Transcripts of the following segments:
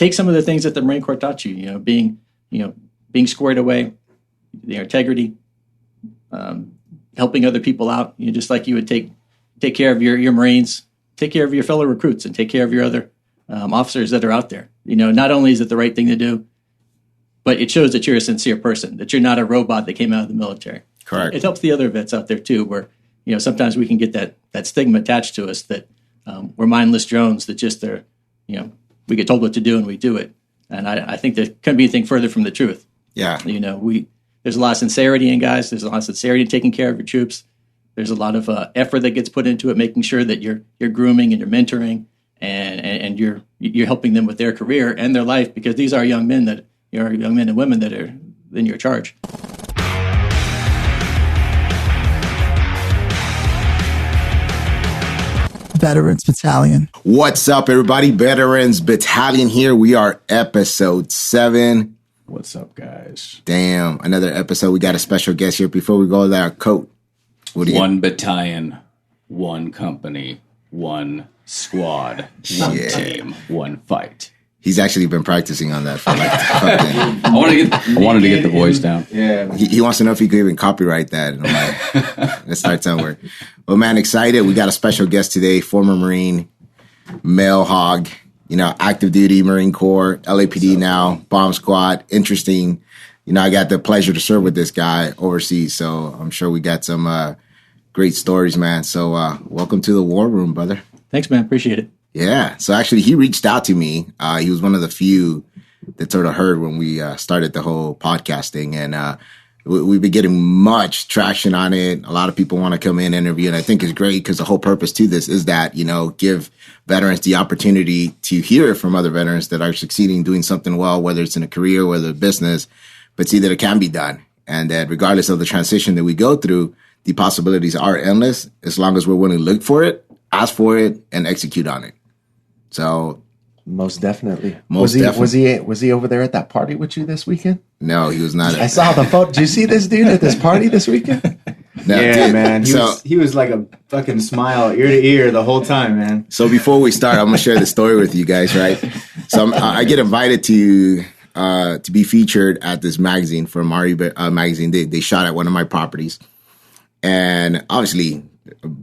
take some of the things that the Marine Corps taught you, being squared away, integrity, helping other people out, just like you would take care of your Marines, take care of your fellow recruits, and take care of your other officers that are out there. Not only is it the right thing to do, but it shows that you're a sincere person, that you're not a robot that came out of the military. Correct. It helps the other vets out there too, where sometimes we can get that stigma attached to us that we're mindless drones that just are, we get told what to do and we do it. And I think there couldn't be anything further from the truth. Yeah. There's a lot of sincerity in guys. There's a lot of sincerity in taking care of your troops. There's a lot of effort that gets put into it, making sure that you're grooming and you're mentoring and you're helping them with their career and their life, because these are young men and women that are in your charge. Veterans Battalion. What's up, everybody? Veterans Battalion here. We are episode 7. What's up, guys? Damn, another episode. We got a special guest here. Before we go there, Coat. One battalion, one company, one squad, one team, one fight. He's actually been practicing on that for like fucking... I wanted to get the voice down. Yeah. He wants to know if he could even copyright that. And I'm like, let's start somewhere. Well, man, excited. We got a special guest today, former Marine, Mel Hog, active duty Marine Corps, LAPD now, bomb squad. Interesting. I got the pleasure to serve with this guy overseas. So I'm sure we got some great stories, man. So welcome to the war room, brother. Thanks, man. Appreciate it. Yeah. So actually, he reached out to me. He was one of the few that sort of heard when we started the whole podcasting. And we've been getting much traction on it. A lot of people want to come in and interview. And I think it's great because the whole purpose to this is that, give veterans the opportunity to hear from other veterans that are succeeding, doing something well, whether it's in a career, whether it's business, but see that it can be done. And that regardless of the transition that we go through, the possibilities are endless as long as we're willing to look for it, ask for it, and execute on it. So most definitely. Was he over there at that party with you this weekend? No, he was not. I saw the photo. Did you see this dude at this party this weekend? No, yeah, dude. Man. He was like a fucking smile ear to ear the whole time, man. So before we start, I'm gonna share the story with you guys, right? So I get invited to be featured at this magazine for Mari magazine. They shot at one of my properties, and obviously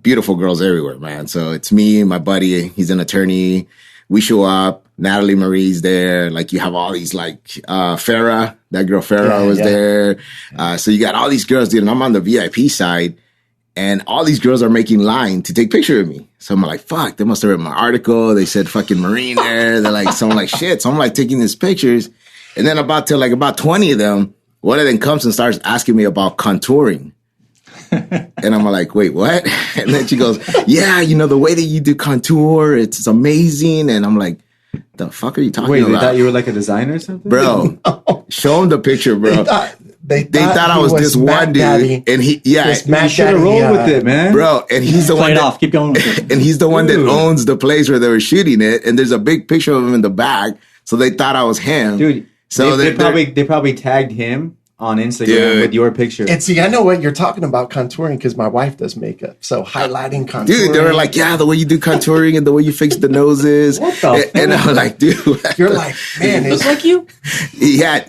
beautiful girls everywhere, man. So it's me, my buddy. He's an attorney. We show up. Natalie Marie's there. Like, you have all these, like, Farah. That girl Farah was there. So you got all these girls, dude. And I'm on the VIP side. And all these girls are making line to take picture of me. So I'm like, fuck, they must have read my article. They said fucking Marine there. They're like, so I'm like, shit. So I'm like taking these pictures. And then about 20 of them, one of them comes and starts asking me about contouring. And I'm like, wait, what? And then she goes, yeah, the way that you do contour, it's amazing. And I'm like, the fuck are you talking about? Wait, they thought you were like a designer or something? Bro, no. Show them the picture, bro. They thought I was this one dude. Daddy. And he, you should have rolled with it, man. Bro, and he's the one off. Keep going with it. And he's the one that owns the place where they were shooting it. And there's a big picture of him in the back. So they thought I was him. Dude, so they probably tagged him on Instagram with your picture. And see, I know what you're talking about contouring because my wife does makeup. So highlighting contouring. Dude, they were like, yeah, the way you do contouring and the way you fix the noses. What the and I'm like, dude. You're like, man, it's like you? Yeah,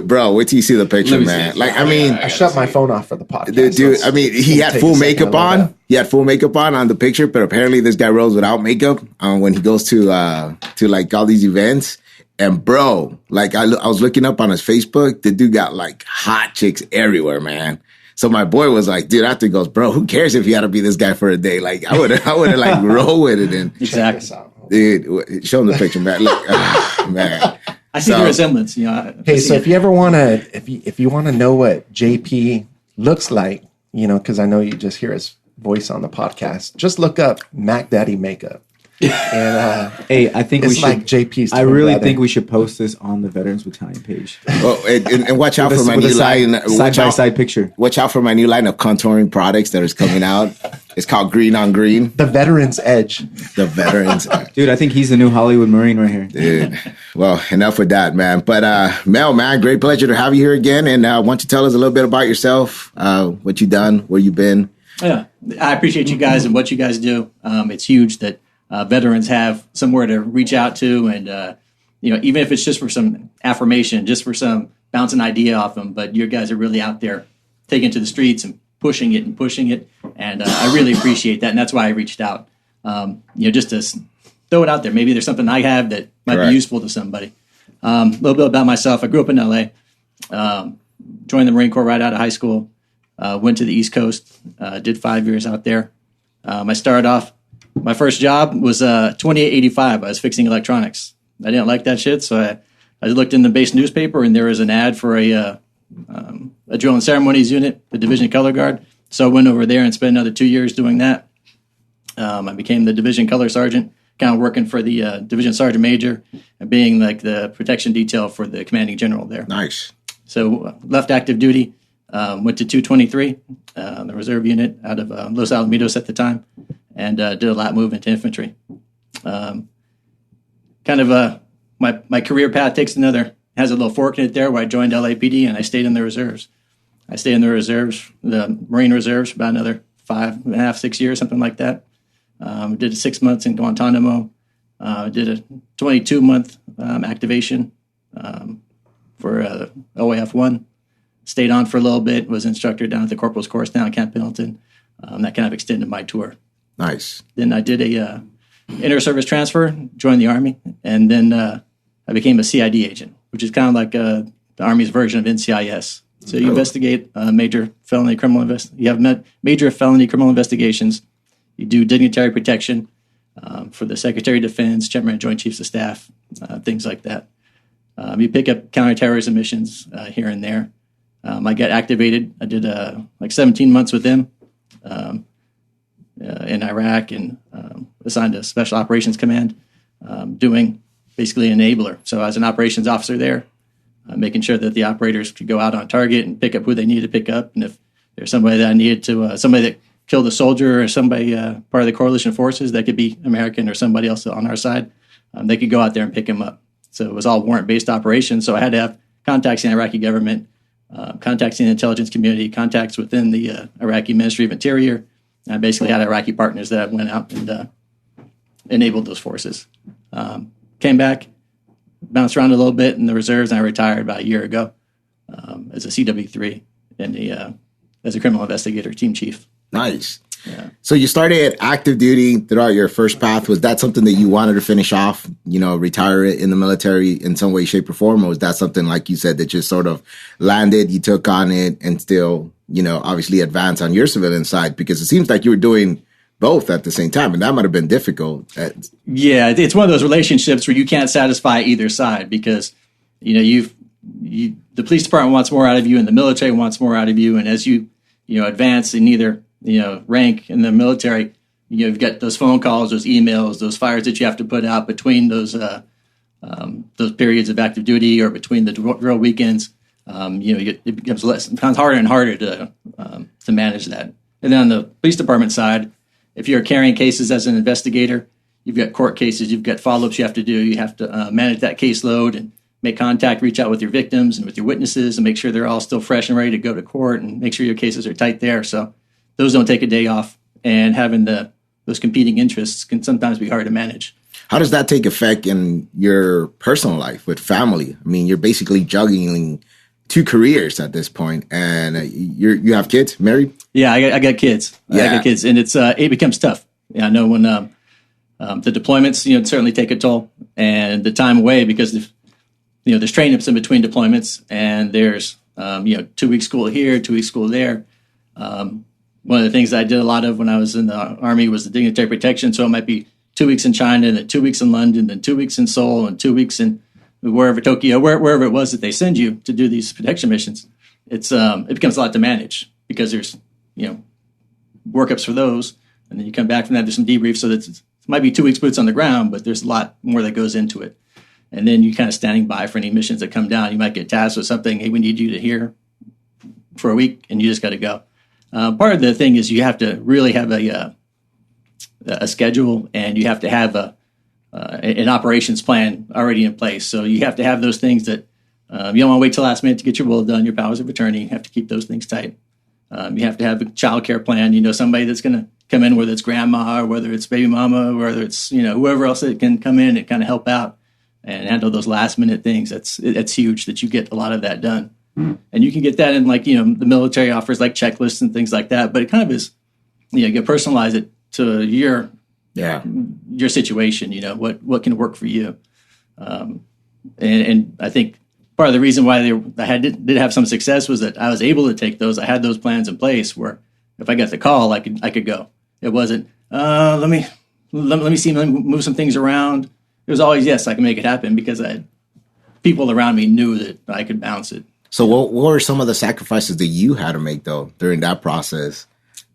bro, wait till you see the picture, man. Like, I mean. I shut my phone off for the podcast. Dude, I mean, he had full makeup on. He had full makeup on the picture, but apparently this guy rolls without makeup when he goes to like all these events. And bro, like I was looking up on his Facebook, the dude got like hot chicks everywhere, man. So my boy was like, dude, after he goes, bro, who cares if you had to be this guy for a day? Like I would have like roll with it. And exactly, dude, show him the picture, man. Look, man. I see the resemblance. Hey, so if you ever want to, if you want to know what JP looks like, because I know you just hear his voice on the podcast, just look up Mac Daddy Makeup. And hey, I think we should. Like JP's. I really think we should post this on the Veterans Battalion page. Oh, and watch out for my new line. Side by side picture. Watch out for my new line of contouring products that is coming out. It's called Green on Green. The Veterans Edge. The Veterans Edge. Dude, I think he's the new Hollywood Marine right here. Dude, well, enough with that, man. But Mel, man, great pleasure to have you here again. And why don't you tell us a little bit about yourself, what you've done, where you've been. Yeah, I appreciate you guys and what you guys do. It's huge that veterans have somewhere to reach out to and even if it's just for some affirmation, just for some bounce an idea off them, but your guys are really out there taking it to the streets and pushing it. And I really appreciate that. And that's why I reached out, just to throw it out there. Maybe there's something I have that might be useful to somebody. A little bit about myself. I grew up in LA, joined the Marine Corps right out of high school, went to the East Coast, did 5 years out there. I started off, my first job was 2885. I was fixing electronics. I didn't like that shit, so I looked in the base newspaper, and there was an ad for a drill and ceremonies unit, the Division Color Guard. So I went over there and spent another 2 years doing that. I became the Division Color Sergeant, kind of working for the Division Sergeant Major and being like the protection detail for the commanding general there. Nice. So left active duty, went to 223, the reserve unit out of Los Alamitos at the time, and did a lat move into infantry. My career path has a little fork in it there, where I joined LAPD and I stayed in the reserves. The Marine Reserves, for about another 5.5, 6 years, something like that. Did 6 months in Guantanamo. Did a 22-month activation for OAF-1. Stayed on for a little bit. Was instructor down at the Corporal's Course down at Camp Pendleton. That kind of extended my tour. Nice. Then I did a inter-service transfer, joined the Army, and then I became a CID agent, which is kind of like the Army's version of NCIS. So you investigate major felony criminal investigations. You do dignitary protection for the Secretary of Defense, Chairman of Joint Chiefs of Staff, things like that. You pick up counterterrorism missions here and there. I got activated. I did 17 months with them in Iraq, and assigned to Special Operations Command, doing basically an enabler. So I was an operations officer there, making sure that the operators could go out on target and pick up who they needed to pick up. And if there's somebody that I needed to, somebody that killed a soldier or somebody part of the coalition forces, that could be American or somebody else on our side, they could go out there and pick him up. So it was all warrant-based operations. So I had to have contacts in the Iraqi government, contacts in the intelligence community, contacts within the Iraqi Ministry of Interior. I basically had Iraqi partners that went out and enabled those forces. Came back, bounced around a little bit in the reserves, and I retired about a year ago as a CW3 and as a criminal investigator, team chief. Nice. Yeah. So you started active duty throughout your first path. Was that something that you wanted to finish off, retire in the military in some way, shape, or form? Or was that something, like you said, that just sort of landed, you took on it, and still, obviously advance on your civilian side? Because it seems like you were doing both at the same time, and that might have been difficult. Yeah, it's one of those relationships where you can't satisfy either side, because, the police department wants more out of you and the military wants more out of you. And as you advance in either rank in the military, you've got those phone calls, those emails, those fires that you have to put out between those periods of active duty or between the drill weekends. It becomes harder and harder to manage that. And then on the police department side, if you're carrying cases as an investigator, you've got court cases, you've got follow-ups you have to do. You have to manage that caseload and make contact, reach out with your victims and with your witnesses and make sure they're all still fresh and ready to go to court and make sure your cases are tight there. So those don't take a day off, and having those competing interests can sometimes be hard to manage. How does that take effect in your personal life with family? I mean, you're basically juggling two careers at this point, and you have kids, married? Yeah, I got kids. Yeah. I got kids, and it becomes tough. Yeah, I know when the deployments, certainly take a toll, and the time away, because there's training-ups in between deployments, and there's 2 weeks school here, 2 weeks school there. One of the things I did a lot of when I was in the Army was the dignitary protection. So it might be 2 weeks in China, and then 2 weeks in London, then 2 weeks in Seoul, and 2 weeks in Tokyo, wherever it was that they send you to do these protection missions. It becomes a lot to manage, because there's workups for those, and then you come back from that. There's some debriefs, so that it might be 2 weeks boots on the ground, but there's a lot more that goes into it. And then you kind of standing by for any missions that come down. You might get tasked with something. Hey, we need you to here for a week, and you just got to go. Part of the thing is you have to really have a schedule, and you have to have an operations plan already in place. So you have to have those things that you don't want to wait till last minute to get your will done, your powers of attorney. You have to keep those things tight. You have to have a child care plan, somebody that's going to come in, whether it's grandma or whether it's baby mama or whether it's, whoever else that can come in and kind of help out. and handle those last minute things. That's huge that you get a lot of that done. And you can get that in like, the military offers like checklists and things like that, but it kind of is, you can personalize it to your situation, what can work for you. And I think part of the reason why did have some success was that I was able to take those. I had those plans in place where if I got the call, I could go. It wasn't, let me move some things around. It was always, yes, I can make it happen because people around me knew that I could bounce it. So what were some of the sacrifices that you had to make, though, during that process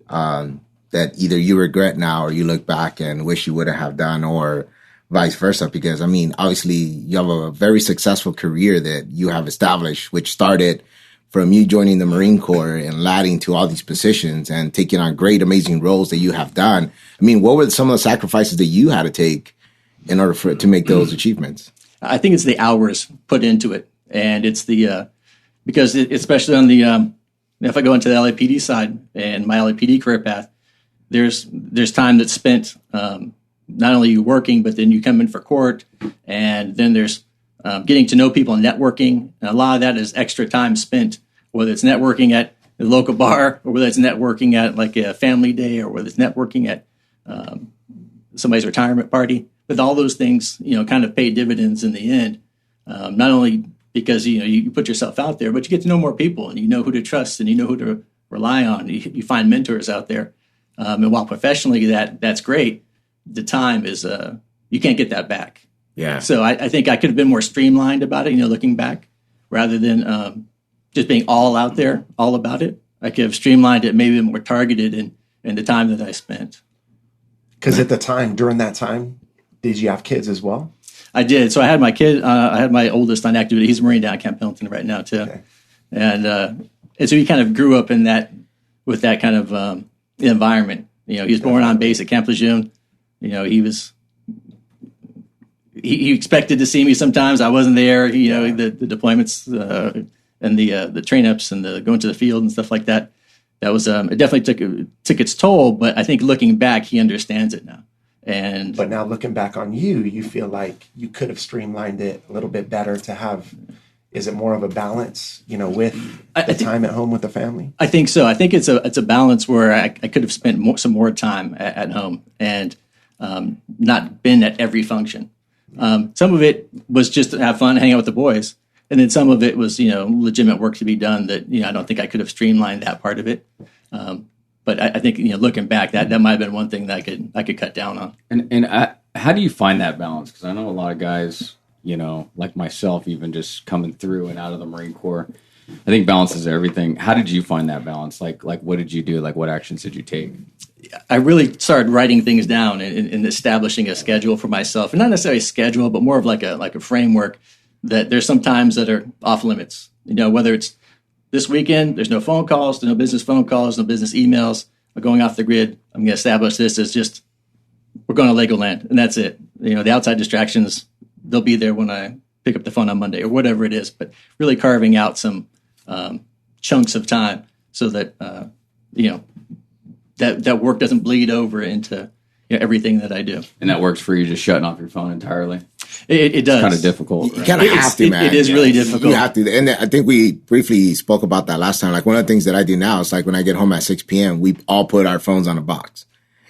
that either you regret now or you look back and wish you would have done, or vice versa? Because, I mean, obviously, you have a very successful career that you have established, which started from you joining the Marine Corps and ladding to all these positions and taking on great, amazing roles that you have done. I mean, what were some of the sacrifices that you had to take in order to make those achievements? I think it's the hours put into it. And it's because especially on the, if I go into the LAPD side and my LAPD career path, there's time that's spent not only you working, but then you come in for court, and then there's getting to know people and networking. And a lot of that is extra time spent, whether it's networking at the local bar or whether it's networking at like a family day or whether it's networking at somebody's retirement party. But all those things, kind of pay dividends in the end, not only because, you put yourself out there, but you get to know more people and you know who to trust and you know who to rely on. You find mentors out there. And while professionally that's great, the time is, you can't get that back. Yeah. So I think I could have been more streamlined about it, looking back, rather than just being all out there, all about it. I could have streamlined it, maybe more targeted in the time that I spent. Because at the time, during that time, did you have kids as well? I did. So I had my kid. I had my oldest on active duty. He's a Marine down at Camp Pendleton right now too, okay. And so he kind of grew up in with that kind of environment. He was born on base at Camp Lejeune. He expected to see me sometimes. I wasn't there. The deployments and the train ups and the going to the field and stuff like that. That was it definitely took its toll. But I think looking back, he understands it now. But now looking back on you feel like you could have streamlined it a little bit better to have. Is it more of a balance, with the time at home with the family? I think so. I think it's a balance where I could have spent some more time at home and not been at every function. Some of it was just to have fun, hang out with the boys, and then some of it was legitimate work to be done. That I don't think I could have streamlined that part of it. But I think looking back, that might have been one thing that I could cut down on. And how do you find that balance? Because I know a lot of guys, like myself, even just coming through and out of the Marine Corps, I think balance is everything. How did you find that balance? Like what did you do? Like what actions did you take? I really started writing things down and establishing a schedule for myself, and not necessarily a schedule, but more of like a framework. That there's some times that are off limits. Whether it's this weekend, there's no phone calls, there's no business phone calls, no business emails. We're going off the grid. I'm going to establish this as just we're going to Legoland, and that's it. The outside distractions, they'll be there when I pick up the phone on Monday or whatever it is. But really carving out some chunks of time so that that work doesn't bleed over into everything that I do. And that works for you, just shutting off your phone entirely? It does. It's kind of difficult. You kind of have to, man. It is really difficult. You have to. And I think we briefly spoke about that last time. Like one of the things that I do now is like when I get home at 6 p.m., we all put our phones on a box.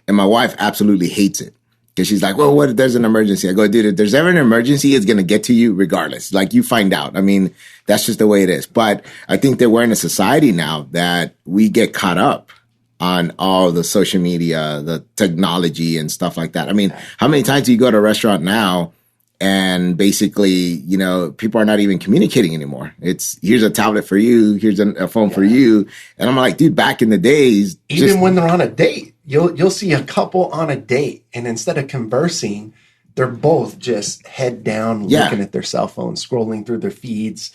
And my wife absolutely hates it. Because she's like, well, what if there's an emergency? I go, dude, if there's ever an emergency, it's going to get to you regardless. Like you find out. I mean, that's just the way it is. But I think that we're in a society now that we get caught up on all the social media, the technology and stuff like that. I mean, how many times do you go to a restaurant now and basically, people are not even communicating anymore? It's here's a tablet for you, here's a phone for you. And I'm like, dude, back in the days, even when they're on a date, you'll see a couple on a date, and instead of conversing, they're both just head down, looking at their cell phone, scrolling through their feeds,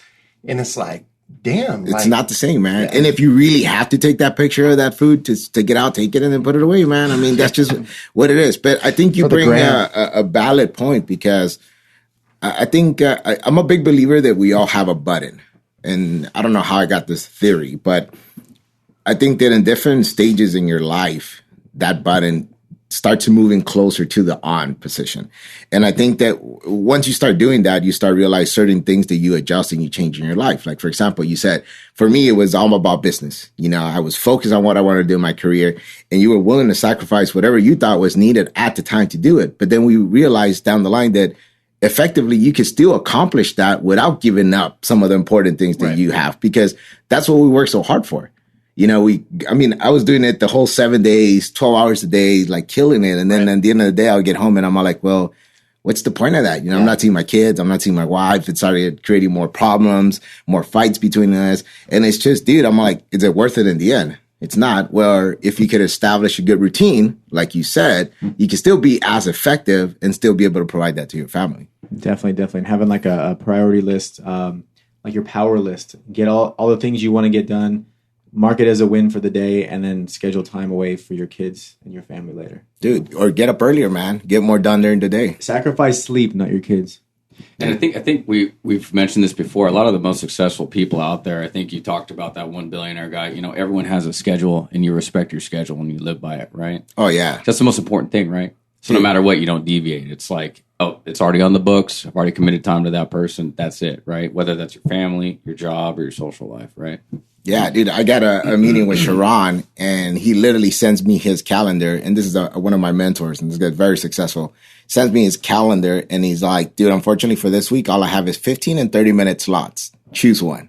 and it's like, damn, it's not the same, man. Yeah. And if you really have to take that picture of that food to get out, take it and then put it away, man. I mean, that's just what it is. But I think you bring a valid point, because I think I'm a big believer that we all have a button. And I don't know how I got this theory, but I think that in different stages in your life, that button starts moving closer to the on position. And I think that once you start doing that, you start realize certain things that you adjust and you change in your life. Like, for example, you said, for me, it was all about business. You know, I was focused on what I wanted to do in my career, and you were willing to sacrifice whatever you thought was needed at the time to do it. But then we realized down the line that effectively you can still accomplish that without giving up some of the important things that you have, because that's what we work so hard for. You know, I was doing it the whole 7 days, 12 hours a day, like killing it. And then at the end of the day, I'll get home and I'm all like, well, what's the point of that? You know, I'm not seeing my kids. I'm not seeing my wife. It started creating more problems, more fights between us. And it's just, dude, I'm like, is it worth it in the end? It's not. Well, if you could establish a good routine, like you said, you can still be as effective and still be able to provide that to your family. Definitely. And having like a priority list, like your power list, get all the things you want to get done. Mark it as a win for the day, and then schedule time away for your kids and your family later. Dude, or get up earlier, man. Get more done during the day. Sacrifice sleep, not your kids. And I think we've mentioned this before. A lot of the most successful people out there, I think you talked about that one billionaire guy. You know, everyone has a schedule, and you respect your schedule and you live by it, right? Oh, yeah. That's the most important thing, right? So no matter what, you don't deviate. It's like, oh, it's already on the books. I've already committed time to that person. That's it, right? Whether that's your family, your job, or your social life, right? Yeah, dude, I got a meeting with Sharon, and he literally sends me his calendar. And this is one of my mentors, and this guy's very successful. Sends me his calendar, and he's like, dude, unfortunately for this week, all I have is 15 and 30-minute slots. Choose one.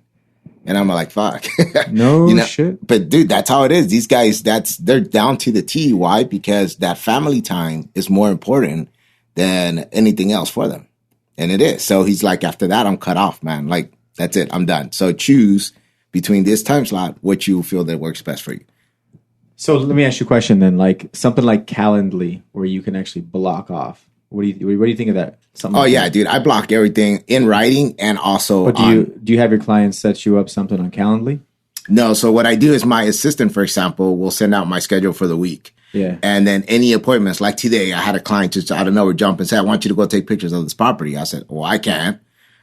And I'm like, fuck. No shit. But, dude, that's how it is. These guys, they're down to the T. Why? Because that family time is more important than anything else for them. And it is. So he's like, after that, I'm cut off, man. Like, that's it. I'm done. So choose between this time slot what you feel that works best for you. So let me ask you a question then, like something like Calendly, where you can actually block off. What do you think of that? Something like that? Dude, I block everything in writing and also. But do you have your clients set you up something on Calendly? No. So what I do is my assistant, for example, will send out my schedule for the week. Yeah. And then any appointments, like today, I had a client just out of nowhere jump and say, I want you to go take pictures of this property. I said, well, I can't.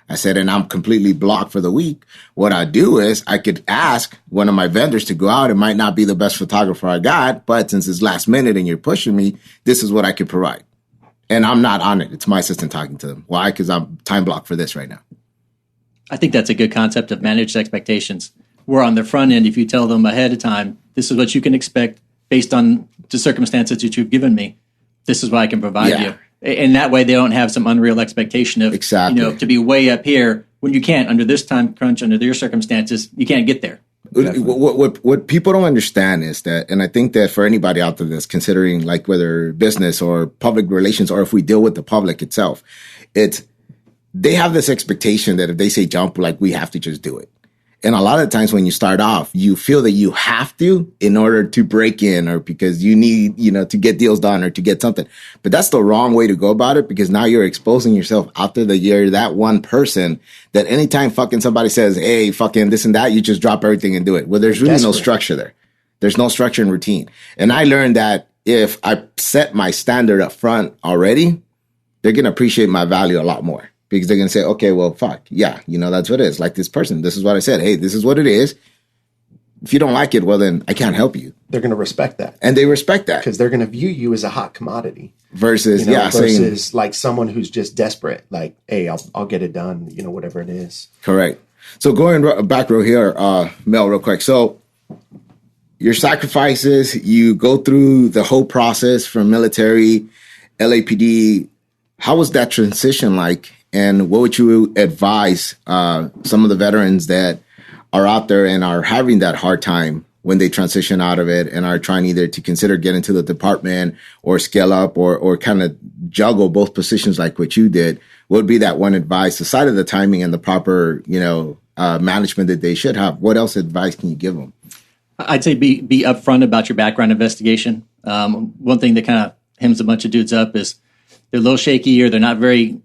I said, and I'm completely blocked for the week. What I do is I could ask one of my vendors to go out. It might not be the best photographer I got, but since it's last minute and you're pushing me, this is what I could provide. And I'm not on it. It's my assistant talking to them. Why? Because I'm time blocked for this right now. I think that's a good concept of managed expectations. Where on the front end, if you tell them ahead of time, this is what you can expect based on the circumstances that you've given me. This is what I can provide you. And that way they don't have some unreal expectation of, to be way up here when you can't, under this time crunch, under your circumstances, you can't get there. What people don't understand is that, and I think that for anybody out there that's considering like whether business or public relations, or if we deal with the public itself, they have this expectation that if they say jump, like we have to just do it. And a lot of times when you start off, you feel that you have to in order to break in, or because you need, to get deals done or to get something. But that's the wrong way to go about it, because now you're exposing yourself out there that you're that one person that anytime fucking somebody says, hey, fucking this and that, you just drop everything and do it. Well, there's really no structure there. There's no structure and routine. And I learned that if I set my standard up front already, they're going to appreciate my value a lot more. Because they're going to say, okay, well, fuck. Yeah, that's what it is. Like this person, this is what I said. Hey, this is what it is. If you don't like it, well, then I can't help you. They're going to respect that. And they respect that. Because they're going to view you as a hot commodity. Versus like someone who's just desperate. Like, hey, I'll get it done, whatever it is. Correct. So going back real here, Mel, real quick. So your sacrifices, you go through the whole process from military, LAPD. How was that transition like? And what would you advise some of the veterans that are out there and are having that hard time when they transition out of it and are trying either to consider getting to the department or scale up or kind of juggle both positions like what you did? What would be that one advice aside of the timing and the proper, management that they should have? What else advice can you give them? I'd say be upfront about your background investigation. One thing that kind of hems a bunch of dudes up is they're a little shaky or they're not very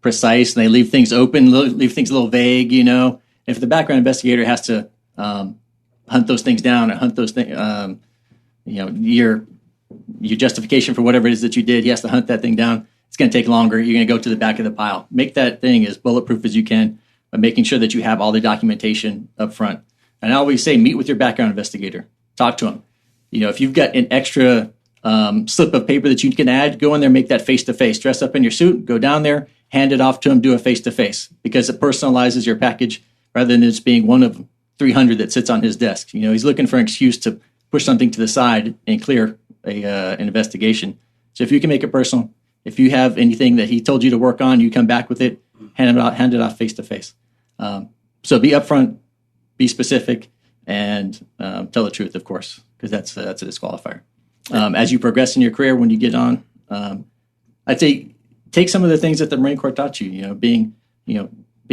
precise, and they leave things open, leave things a little vague, If the background investigator has to hunt those things down or hunt those things, your justification for whatever it is that you did, he has to hunt that thing down. It's going to take longer. You're going to go to the back of the pile. Make that thing as bulletproof as you can by making sure that you have all the documentation up front. And I always say, meet with your background investigator. Talk to him. If you've got an extra slip of paper that you can add, go in there, make that face-to-face. Dress up in your suit, go down there, hand it off to him, do a face-to-face, because it personalizes your package rather than just being one of 300 that sits on his desk. He's looking for an excuse to push something to the side and clear an investigation. So if you can make it personal, if you have anything that he told you to work on, you come back with it, hand it off face-to-face. So be upfront, be specific, and tell the truth, of course, because that's a disqualifier. As you progress in your career, when you get on, I'd say take some of the things that the Marine Corps taught you. Being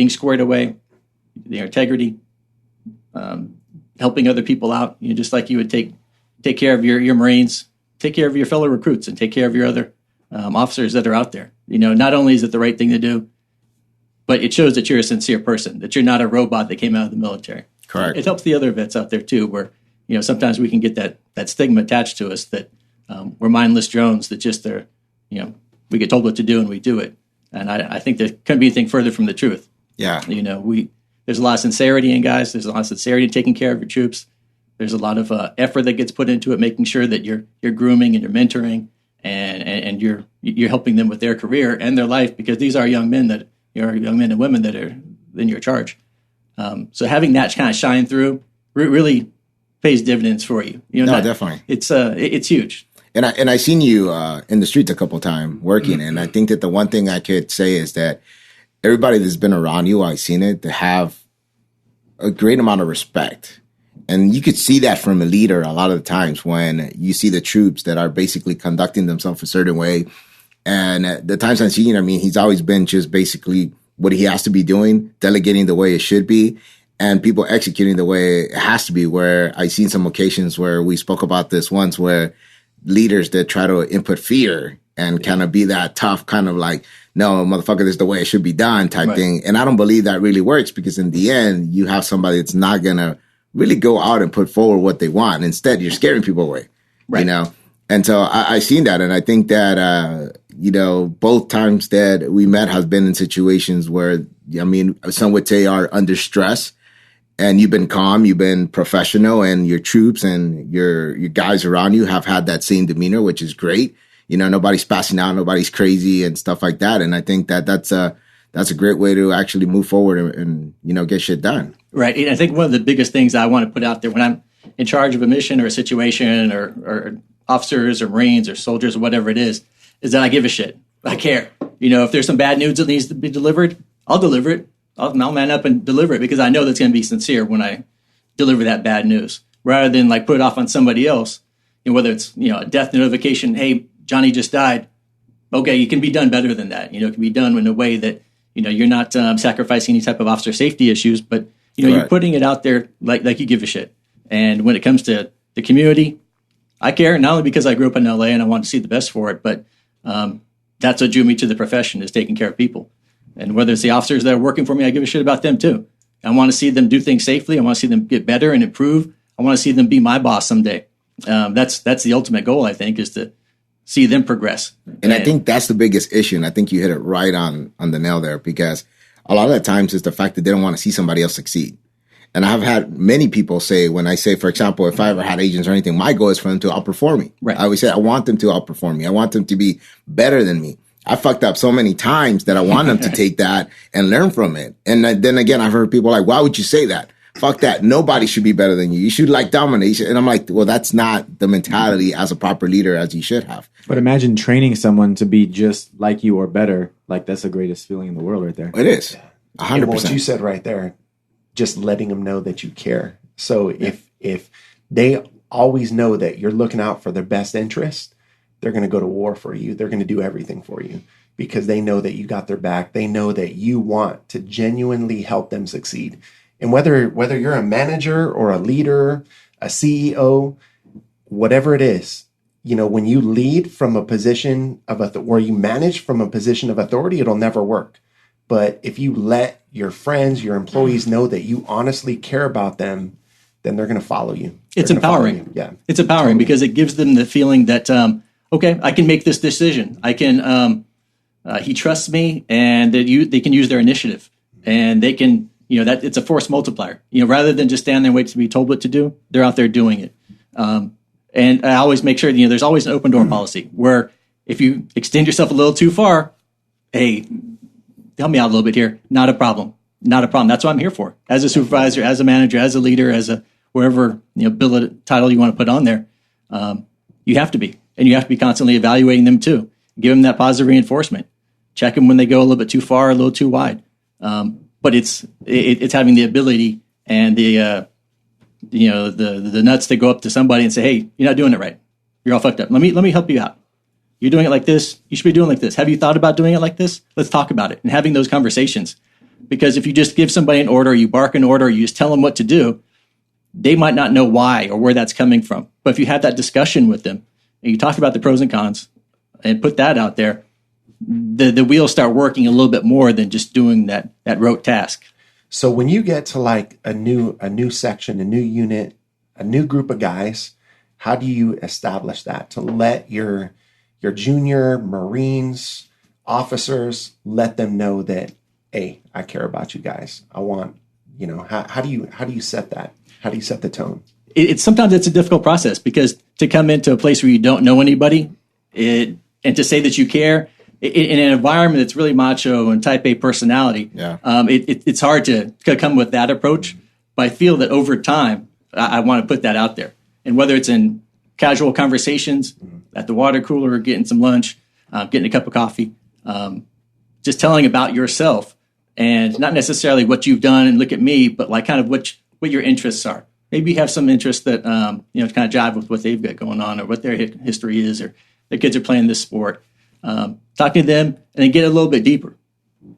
squared away, the integrity, helping other people out. Just like you would take care of your Marines, take care of your fellow recruits, and take care of your other officers that are out there. Not only is it the right thing to do, but it shows that you're a sincere person, that you're not a robot that came out of the military. Correct. It helps the other vets out there too, where sometimes we can get that stigma attached to us that we're mindless drones that just are, we get told what to do and we do it. And I think there couldn't be anything further from the truth. Yeah. There's a lot of sincerity in guys. There's a lot of sincerity in taking care of your troops. There's a lot of effort that gets put into it, making sure that you're grooming and you're mentoring and you're helping them with their career and their life, because these are young men and women that are in your charge. So having that kind of shine through really pays dividends for you. Definitely. It's huge. And I seen you in the streets a couple of times working, and I think that the one thing I could say is that everybody that's been around you, I've seen it, to have a great amount of respect. And you could see that from a leader a lot of the times when you see the troops that are basically conducting themselves a certain way. And the times I've seen, he's always been just basically what he has to be doing, delegating the way it should be, and people executing the way it has to be. Where I've seen some occasions where we spoke about this once, where leaders that try to input fear and kind of be that tough, kind of like, no, motherfucker, this is the way it should be done type thing. And I don't believe that really works, because in the end, you have somebody that's not going to really go out and put forward what they want. Instead, you're scaring people away, And so I seen that. And I think that, both times that we met has been in situations where, some would say are under stress, and you've been calm, you've been professional, and your troops and your guys around you have had that same demeanor, which is great. Nobody's passing out, nobody's crazy and stuff like that. And I think that that's a great way to actually move forward and get shit done. Right. And I think one of the biggest things I want to put out there when I'm in charge of a mission or a situation or officers or Marines or soldiers or whatever it is that I give a shit. I care. If there's some bad news that needs to be delivered, I'll deliver it. I'll man up and deliver it, because I know that's going to be sincere when I deliver that bad news, rather than like put it off on somebody else. Whether it's a death notification, hey, Johnny just died. Okay, it can be done better than that. It can be done in a way that you're not sacrificing any type of officer safety issues, but you're putting it out there like you give a shit. And when it comes to the community, I care, not only because I grew up in LA and I want to see the best for it, but that's what drew me to the profession, is taking care of people. And whether it's the officers that are working for me, I give a shit about them too. I want to see them do things safely. I want to see them get better and improve. I want to see them be my boss someday. That's the ultimate goal, I think, is to see them progress. And I think that's the biggest issue. And I think you hit it right on the nail there, because a lot of the times it's the fact that they don't want to see somebody else succeed. And I've had many people say, when I say, for example, if I ever had agents or anything, my goal is for them to outperform me. Right. I always say, I want them to outperform me. I want them to be better than me. I fucked up so many times that I want them to take that and learn from it. And then again, I've heard people like, why would you say that? Fuck that. Nobody should be better than you. You should dominate. And I'm like, well, that's not the mentality as a proper leader as you should have. But imagine training someone to be just like you or better. Like, that's the greatest feeling in the world right there. It is. 100%. And what you said right there, just letting them know that you care. So if they always know that you're looking out for their best interest, they're going to go to war for you. They're going to do everything for you, because they know that you got their back. They know that you want to genuinely help them succeed. And whether you're a manager or a leader, a CEO, whatever it is, when you lead from a position of or you manage from a position of authority, it'll never work. But if you let your friends, your employees know that you honestly care about them, then they're going to follow you. It's empowering. Yeah. It's empowering, because it gives them the feeling that, okay, I can make this decision. I can, he trusts me, and that they can use their initiative, and they can, that it's a force multiplier, rather than just stand there and wait to be told what to do. They're out there doing it. And I always make sure, there's always an open door policy where if you extend yourself a little too far, hey, help me out a little bit here. Not a problem. Not a problem. That's what I'm here for. As a supervisor, as a manager, as a leader, as a wherever billet title you want to put on there, you have to be. And you have to be constantly evaluating them too. Give them that positive reinforcement. Check them when they go a little bit too far, a little too wide. But it's having the ability and the nuts to go up to somebody and say, hey, you're not doing it right. You're all fucked up. Let me help you out. You're doing it like this. You should be doing it like this. Have you thought about doing it like this? Let's talk about it and having those conversations. Because if you just give somebody an order, you bark an order, you just tell them what to do, they might not know why or where that's coming from. But if you have that discussion with them and you talk about the pros and cons and put that out there, the wheels start working a little bit more than just doing that rote task. So when you get to like a new section, a new unit, a new group of guys, how do you establish that to let your junior Marines, officers, let them know that, hey, I care about you guys. I want, how do you set that? How do you set the tone? Sometimes it's a difficult process because to come into a place where you don't know anybody and to say that you care in an environment that's really macho and type A personality, it's hard to come with that approach. But I feel that over time, I want to put that out there. And whether it's in casual conversations at the water cooler or getting some lunch, getting a cup of coffee, just telling about yourself and not necessarily what you've done and look at me, but like kind of what your interests are. Maybe you have some interests that, kind of jive with what they've got going on or what their history is or their kids are playing this sport. Talking to them and then get a little bit deeper.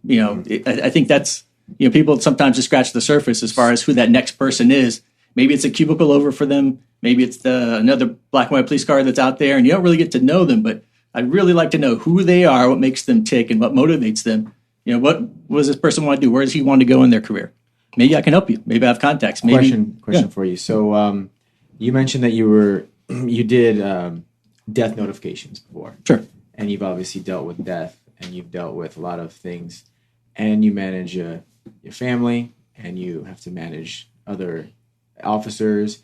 I think that's, people sometimes just scratch the surface as far as who that next person is. Maybe it's a cubicle over for them. Maybe it's another black and white police car that's out there and you don't really get to know them, but I'd really like to know who they are, what makes them tick and what motivates them. What does this person want to do? Where does he want to go in their career? Maybe I can help you. Maybe I have contacts. Maybe Question for you. So you mentioned that you did death notifications before. Sure. And you've obviously dealt with death and you've dealt with a lot of things and you manage your family and you have to manage other officers.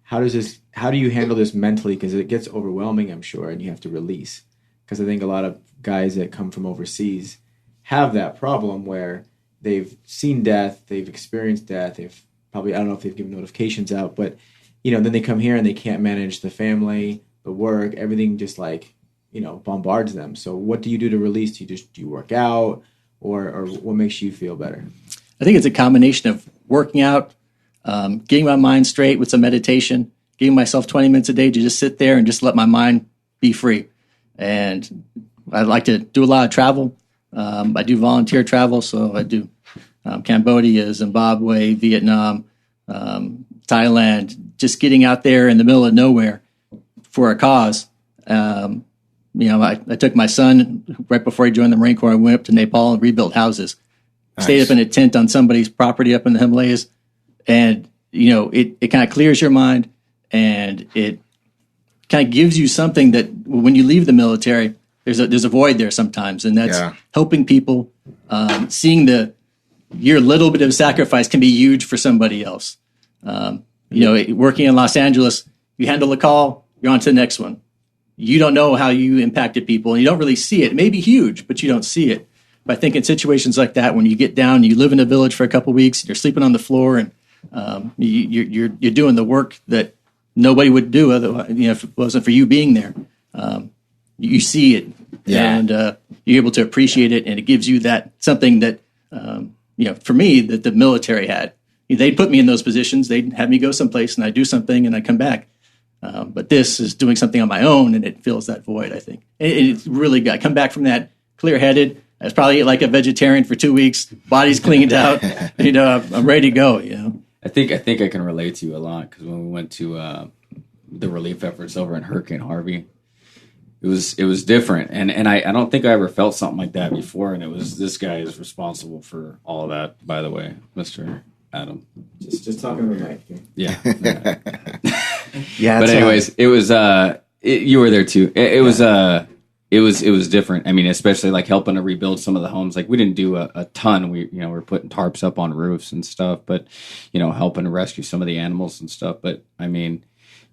How do you handle this mentally? Because it gets overwhelming, I'm sure, and you have to release. Because I think a lot of guys that come from overseas have that problem where they've seen death, they've experienced death, they've probably, I don't know if they've given notifications out, but, then they come here and they can't manage the family, the work, everything just bombards them. So what do you do to release? Do you work out or what makes you feel better? I think it's a combination of working out, getting my mind straight with some meditation, giving myself 20 minutes a day to just sit there and just let my mind be free. And I like to do a lot of travel. I do volunteer travel, so I do Cambodia, Zimbabwe, Vietnam, Thailand, just getting out there in the middle of nowhere for a cause. I took my son right before he joined the Marine Corps. I went up to Nepal and rebuilt houses. Nice. Stayed up in a tent on somebody's property up in the Himalayas. And, it kind of clears your mind and it kind of gives you something that when you leave the military, there's a void there sometimes. And that's helping people, seeing your little bit of sacrifice can be huge for somebody else. Working in Los Angeles, you handle a call, you're on to the next one. You don't know how you impacted people and you don't really see it. It may be huge, but you don't see it. But I think in situations like that, when you get down, you live in a village for a couple of weeks, you're sleeping on the floor and you're doing the work that nobody would do otherwise, if it wasn't for you being there. You see it and you're able to appreciate it. And it gives you that something that, for me, that the military had. They'd put me in those positions. They'd have me go someplace and I'd do something and I'd come back. But this is doing something on my own and it fills that void, I think. It's really good. I come back from that clear-headed. I was probably like a vegetarian for 2 weeks. Body's cleaned out. I'm ready to go, I think I can relate to you a lot because when we went to the relief efforts over in Hurricane Harvey, it was different. And I don't think I ever felt something like that before. And it was, this guy is responsible for all of that, by the way, Mr. Adam. Just talking to the mic here. Yeah. Yeah. But anyways, it was you were there too. It was different. I mean, especially like helping to rebuild some of the homes. Like we didn't do a ton. We're putting tarps up on roofs and stuff, but helping to rescue some of the animals and stuff. But I mean,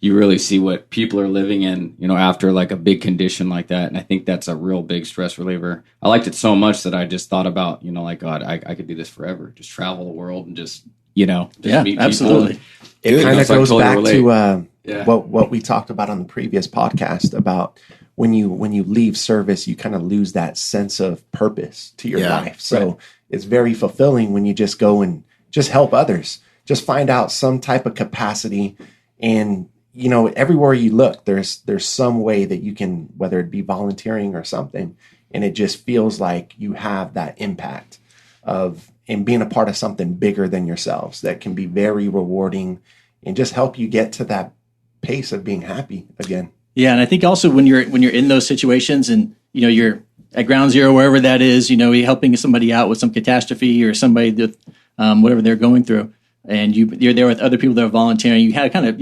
you really see what people are living in, you know, after like a big condition like that. And I think that's a real big stress reliever. I liked it so much that I just thought about, you know, like, God, I could do this forever. Just travel the world and just, you know, just meet absolutely. people. It kind of goes back to Yeah. what we talked about on the previous podcast about when you leave service, you kind of lose that sense of purpose to your life. So it's very fulfilling when you just go and just help others, just find out some type of capacity. And, you know, everywhere you look, there's some way that you can, whether it be volunteering or something, and it just feels like you have that impact of and being a part of something bigger than yourselves that can be very rewarding and just help you get to that pace of being happy again. Yeah, and I think also when you're in those situations and, you know, you're at ground zero, wherever that is, you know, you're helping somebody out with some catastrophe or somebody that whatever they're going through, and you're there with other people that are volunteering. You have kind of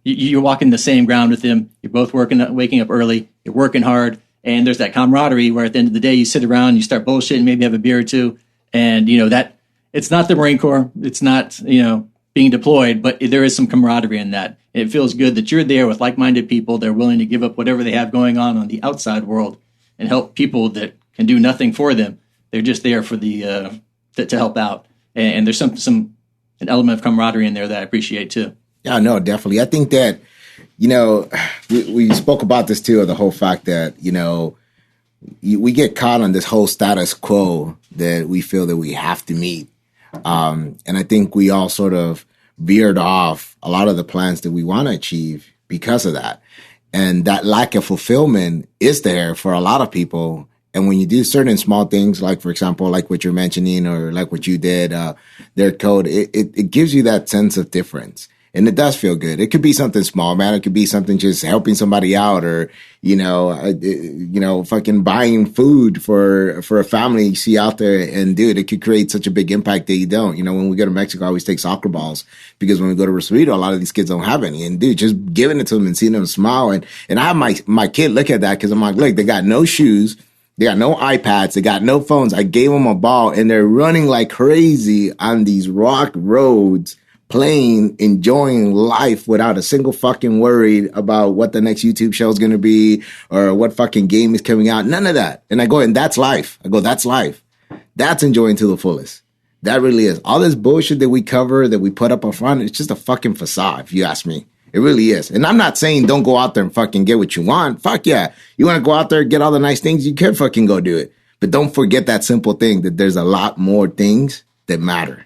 you're walking the same ground with them. You're both waking up early. You're working hard, and there's that camaraderie where at the end of the day you sit around, you start bullshitting, maybe have a beer or two, and you know that it's not the Marine Corps, it's not, you know, being deployed, but there is some camaraderie in that. It feels good that you're there with like-minded people. They're willing to give up whatever they have going on the outside world and help people that can do nothing for them. They're just there for the to help out, and there's an element of camaraderie in there that I appreciate too. Yeah, no, definitely. I think that, you know, we spoke about this too, of the whole fact that, you know, we get caught on this whole status quo that we feel that we have to meet. And I think we all sort of veered off a lot of the plans that we want to achieve because of that. And that lack of fulfillment is there for a lot of people. And when you do certain small things, like, for example, like what you're mentioning or like what you did, their code, it gives you that sense of difference. And it does feel good. It could be something small, man. It could be something just helping somebody out, or, fucking buying food for a family you see out there. And dude, it could create such a big impact that you don't. You know, when we go to Mexico, I always take soccer balls because when we go to Rosarito, a lot of these kids don't have any. And dude, just giving it to them and seeing them smile. And I have my kid look at that because I'm like, look, they got no shoes. They got no iPads. They got no phones. I gave them a ball and they're running like crazy on these rock roads, playing, enjoying life without a single fucking worry about what the next YouTube show is going to be or what fucking game is coming out. None of that. And I go, and that's life. I go, that's life. That's enjoying to the fullest. That really is. All this bullshit that we cover, that we put up in front, it's just a fucking facade, if you ask me. It really is. And I'm not saying don't go out there and fucking get what you want. Fuck yeah. You want to go out there and get all the nice things, you can fucking go do it. But don't forget that simple thing that there's a lot more things that matter.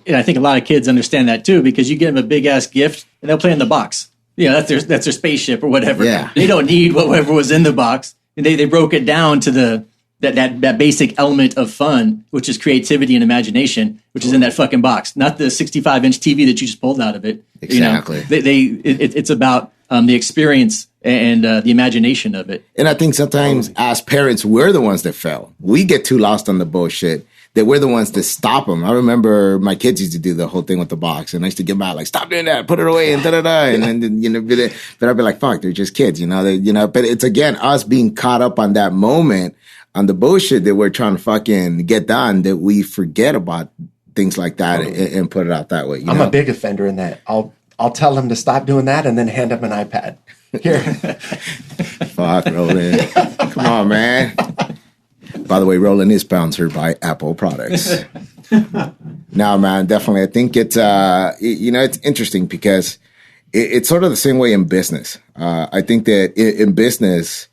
And I think a lot of kids understand that too, because you give them a big ass gift and they'll play in the box. You know, that's their spaceship or whatever. Yeah. They don't need whatever was in the box. And they broke it down to that basic element of fun, which is creativity and imagination, which is in that fucking box, not the 65-inch TV that you just pulled out of it. Exactly. You know, it's about the experience and the imagination of it. And I think sometimes as parents, we're the ones that fail. We get too lost on the bullshit that we're the ones that stop them. I remember my kids used to do the whole thing with the box, and I used to get them out like, stop doing that, put it away, and da-da-da. And then, you know, but I'd be like, fuck, they're just kids, you know, but it's again, us being caught up on that moment, on the bullshit that we're trying to fucking get done, that we forget about things like that and put it out that way. I'm a big offender in that. I'll tell them to stop doing that and then hand them an iPad. Here. Fuck, Roland. Come on, man. By the way, Roland is sponsored by Apple products. No, man, definitely. I think it's, it's interesting because it's sort of the same way in business. I think that in business,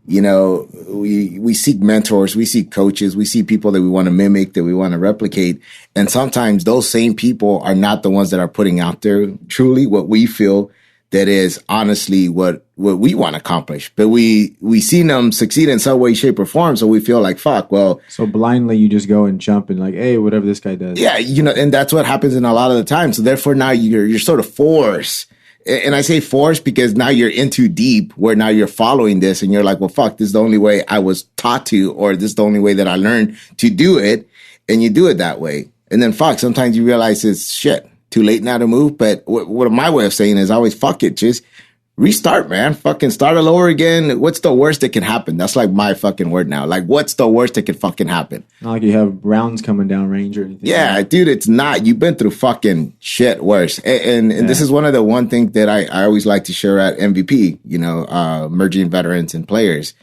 you know, we seek mentors, we seek coaches, we see people that we want to mimic, that we want to replicate. And sometimes those same people are not the ones that are putting out there truly what we feel that is honestly what we want to accomplish. But we see them succeed in some way, shape, or form. So we feel like, fuck, well. So blindly you just go and jump and like, hey, whatever this guy does. Yeah, you know, and that's what happens in a lot of the time. So therefore now you're sort of forced. And I say forced because now you're in too deep where now you're following this and you're like, well, fuck, this is the only way I was taught to, or this is the only way that I learned to do it. And you do it that way. And then fuck, sometimes you realize it's shit, too late now to move. But what my way of saying is always fuck it. Just restart, man. Fucking start all over again. What's the worst that can happen? That's like my fucking word now. Like, what's the worst that can fucking happen? Not like you have rounds coming down range or anything. Yeah, dude, it's not. You've been through fucking shit worse. And this is one of the one thing that I always like to share at MVP, merging veterans and players.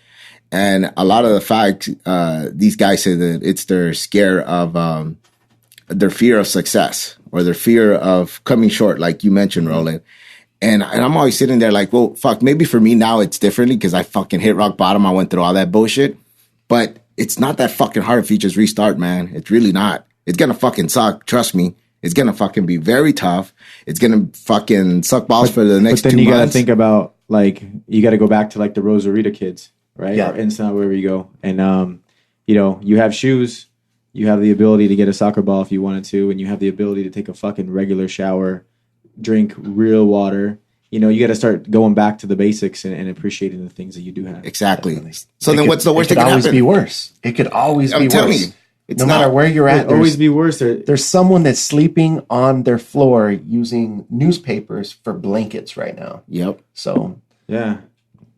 And a lot of the fact, these guys say that it's their scare of, their fear of success or their fear of coming short, like you mentioned, Roland. And I'm always sitting there like, well, fuck, maybe for me now it's differently because I fucking hit rock bottom. I went through all that bullshit. But it's not that fucking hard if you just restart, man. It's really not. It's going to fucking suck. Trust me. It's going to fucking be very tough. It's going to fucking suck balls for the next 2 months. But then you got to think about, like, you got to go back to, like, the Rosarita kids, right? Yeah. Or Ensenada, wherever you go. And, you have shoes. You have the ability to get a soccer ball if you wanted to. And you have the ability to take a fucking regular shower, drink real water. You got to start going back to the basics and appreciating the things that you do have. Exactly. Definitely. So then what's the worst that can happen? It could always be worse. It could always be telling worse. you, it's no not. matter where you're at, It'd always be worse. there's someone that's sleeping on their floor using newspapers for blankets right now. Yep. So Yeah.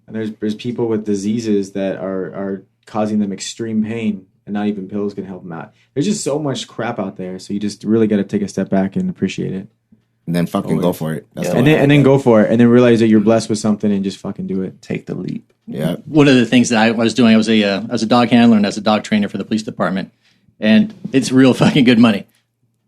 And there's people with diseases that are causing them extreme pain, and not even pills can help them out. There's just so much crap out there, so you just really got to take a step back and appreciate it. And then fucking go for it. That's And then go for it, and then realize that you're blessed with something, and just fucking do it. take the leap. Yeah. One of the things that I was doing, I was a dog handler and as a dog trainer for the police department, and it's real fucking good money.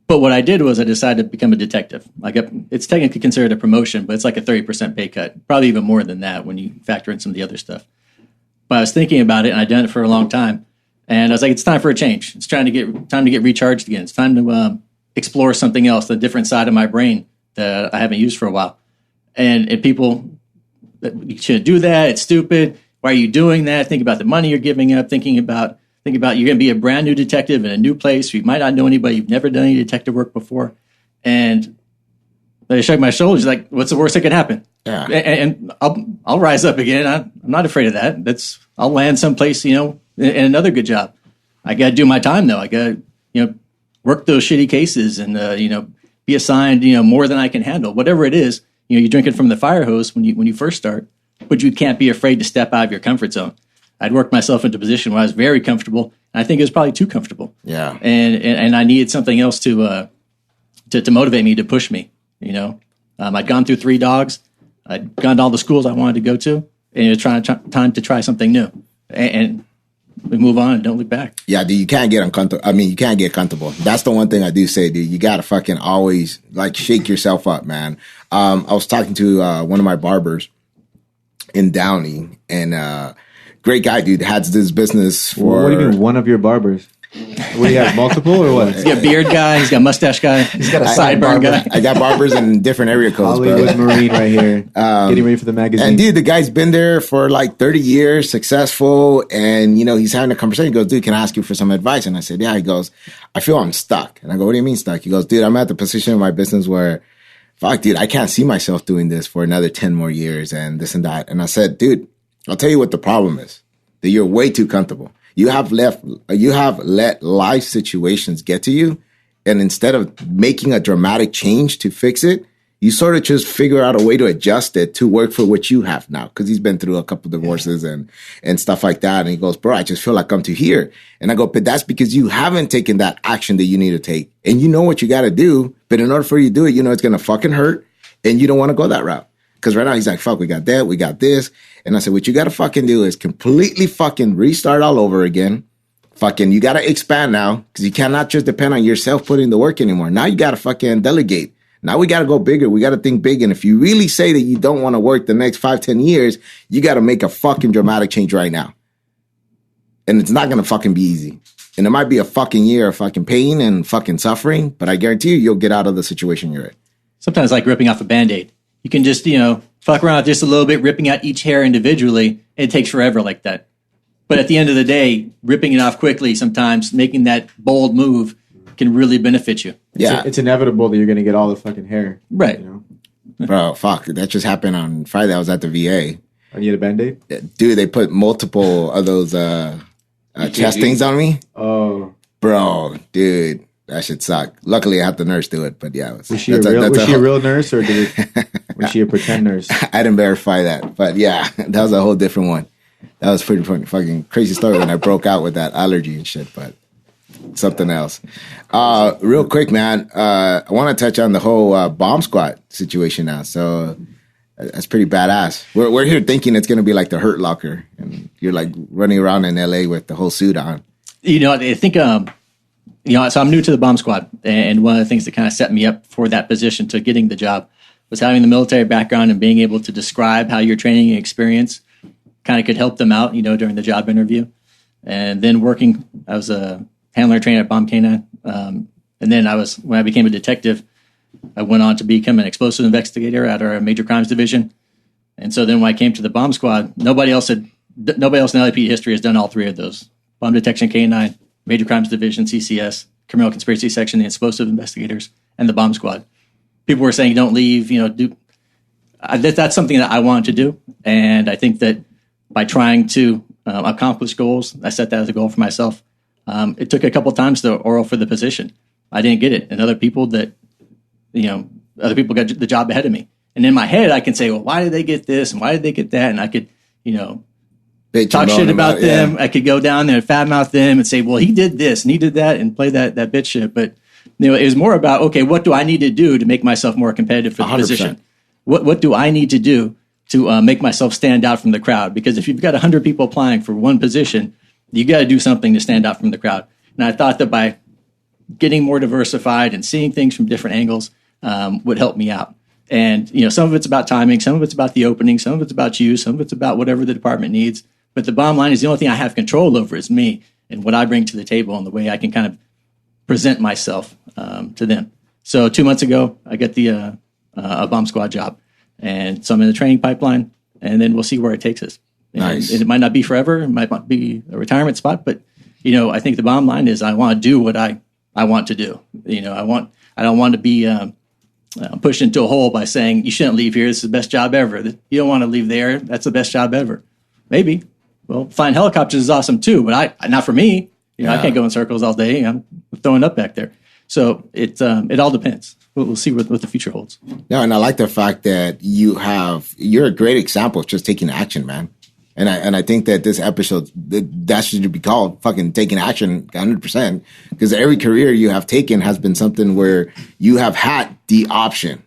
But what I did was I decided to become a detective. It's technically considered a promotion, but it's like a 30% pay cut, probably even more than that when you factor in some of the other stuff. But I was thinking about it, and I'd done it for a long time, and I was like, it's time for a change. It's time to get recharged again. It's time to explore something else, the different side of my brain that I haven't used for a while. And people, you shouldn't do that. It's stupid. Why are you doing that? Think about the money you're giving up. Think about you're going to be a brand new detective in a new place. You might not know anybody. You've never done any detective work before. And I shrugged my shoulders, like, what's the worst that could happen? Yeah. And I'll rise up again. I'm not afraid of that. I'll land someplace, in another good job. I got to do my time though. I got to, work those shitty cases and, be assigned, more than I can handle. Whatever it is, you're drinking from the fire hose when you first start, but you can't be afraid to step out of your comfort zone. I'd worked myself into a position where I was very comfortable, and I think it was probably too comfortable. Yeah. And I needed something else to motivate me, to push me. I'd gone through 3 dogs. I'd gone to all the schools I wanted to go to, and it was time to try something new. And we move on and don't look back. Yeah, dude, you can't get uncomfortable. I mean, you can't get comfortable. That's the one thing I do say, dude. You got to fucking always, like, shake yourself up, man. I was talking to one of my barbers in Downey, and great guy, dude. Had this business for... What do you mean, one of your barbers? What do you have, multiple or what? He's got a beard guy. He's got a mustache guy. He's got a sideburn guy. I got barbers in different area codes, Hollywood bro. Marine right here. Getting ready for the magazine. And dude, the guy's been there for like 30 years, successful. And, he's having a conversation. He goes, dude, can I ask you for some advice? And I said, yeah. He goes, I feel I'm stuck. And I go, what do you mean stuck? He goes, dude, I'm at the position in my business where, fuck, dude, I can't see myself doing this for another 10 more years and this and that. And I said, dude, I'll tell you what the problem is, that you're way too comfortable. You have let life situations get to you. And instead of making a dramatic change to fix it, you sort of just figure out a way to adjust it to work for what you have now. Cause he's been through a couple divorces and stuff like that. And he goes, bro, I just feel like I'm too here. And I go, but that's because you haven't taken that action that you need to take. And you know what you got to do. But in order for you to do it, it's going to fucking hurt. And you don't want to go that route. Cause right now he's like, fuck, we got that, we got this. And I said, what you got to fucking do is completely fucking restart all over again. Fucking, you got to expand now. Cause you cannot just depend on yourself putting the work anymore. Now you got to fucking delegate. Now we got to go bigger. We got to think big. And if you really say that you don't want to work the next 5-10 years, you got to make a fucking dramatic change right now. And it's not going to fucking be easy. And it might be a fucking year of fucking pain and fucking suffering, but I guarantee you'll get out of the situation you're in. Sometimes like ripping off a Band-Aid. You can just, fuck around just a little bit, ripping out each hair individually, and it takes forever like that. But at the end of the day, ripping it off quickly, sometimes making that bold move can really benefit you. Yeah. It's inevitable that you're going to get all the fucking hair. Right. Bro, fuck. That just happened on Friday. I was at the VA. Oh, you had a Band-Aid? Dude, they put multiple of those chest things on me. Oh. Bro, dude, that shit suck. Luckily, I had the nurse do it, but yeah. Was she a real nurse or did it... Was she a pretend nurse? I didn't verify that, but yeah, that was a whole different one. That was pretty funny, fucking crazy story when I broke out with that allergy and shit, but something else. Real quick, man, I want to touch on the whole bomb squad situation now. So that's pretty badass. We're here thinking it's going to be like the Hurt Locker, and you're like running around in LA with the whole suit on. You know, I think, so I'm new to the bomb squad, and one of the things that kind of set me up for that position to getting the job was having the military background and being able to describe how your training and experience kind of could help them out, during the job interview. And then I was a handler trainer at Bomb Canine. And then when I became a detective, I went on to become an explosive investigator at our major crimes division. And so then when I came to the bomb squad, nobody else in LAPD history has done all three of those: bomb detection K9, major crimes division, CCS, criminal conspiracy section, the explosive investigators, and the bomb squad. People were saying, don't leave, that's something that I wanted to do. And I think that by trying to accomplish goals, I set that as a goal for myself. It took a couple times to oral for the position. I didn't get it. And other people got the job ahead of me. And in my head, I can say, well, why did they get this? And why did they get that? And I could, talk shit about them. Yeah. I could go down there and fatmouth them and say, well, he did this and he did that, and play that bitch shit. But, it was more about, okay, what do I need to do to make myself more competitive for the 100%. Position? What do I need to do to make myself stand out from the crowd? Because if you've got 100 people applying for one position, you got to do something to stand out from the crowd. And I thought that by getting more diversified and seeing things from different angles would help me out. And, some of it's about timing, some of it's about the opening, some of it's about you, some of it's about whatever the department needs. But the bottom line is the only thing I have control over is me and what I bring to the table and the way I can kind of present myself to them. So 2 months ago, I got a bomb squad job. And so I'm in the training pipeline, and then we'll see where it takes us. Nice. And it might not be forever. It might not be a retirement spot. But, I think the bottom line is I want to do what I want to do. I don't want to be pushed into a hole by saying, you shouldn't leave here. This is the best job ever. You don't want to leave there. That's the best job ever. Maybe. Well, flying helicopters is awesome too, but not for me. I can't go in circles all day. I'm throwing up back there. So it all depends. We'll see what the future holds. No, and I like the fact that you're a great example of just taking action, man. And I think that this episode, that should be called fucking taking action 100%, because every career you have taken has been something where you have had the option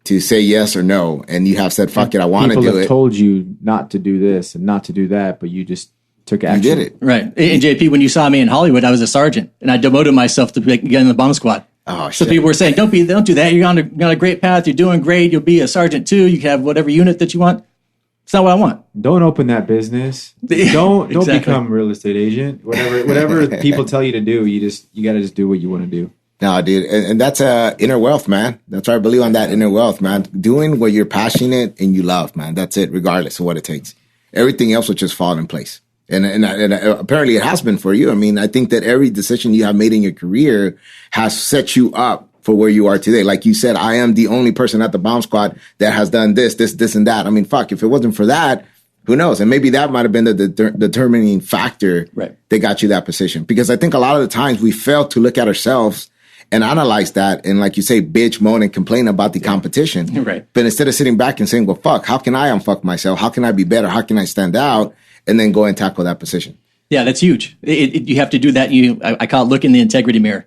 to say yes or no, and you have said, fuck it, I want to do it. People have told you not to do this and not to do that, but you just took action. You did it. Right. And JP, when you saw me in Hollywood, I was a sergeant, and I demoted myself to get in the bomb squad. Oh, so shit. people were saying, don't do that. You're on a great path. You're doing great. You'll be a sergeant too. You can have whatever unit that you want. It's not what I want. Don't open that business. Don't Exactly. become a real estate agent. Whatever people tell you to do, you got to just do what you want to do. No, dude, and that's inner wealth, man. That's why I believe on that inner wealth, man. Doing what you're passionate and you love, man. That's it, regardless of what it takes. Everything else will just fall in place. And apparently it has been for you. I mean, I think that every decision you have made in your career has set you up for where you are today. Like you said, I am the only person at the bomb squad that has done this, and that. I mean, fuck, if it wasn't for that, who knows? And maybe that might have been the determining factor that got you that position. Because I think a lot of the times we fail to look at ourselves and analyze that and, like you say, bitch, moan, and complain about the competition. Right. But instead of sitting back and saying, well, fuck, how can I unfuck myself? How can I be better? How can I stand out? And then go and tackle that position. Yeah, that's huge. You have to do that. I call it look in the integrity mirror.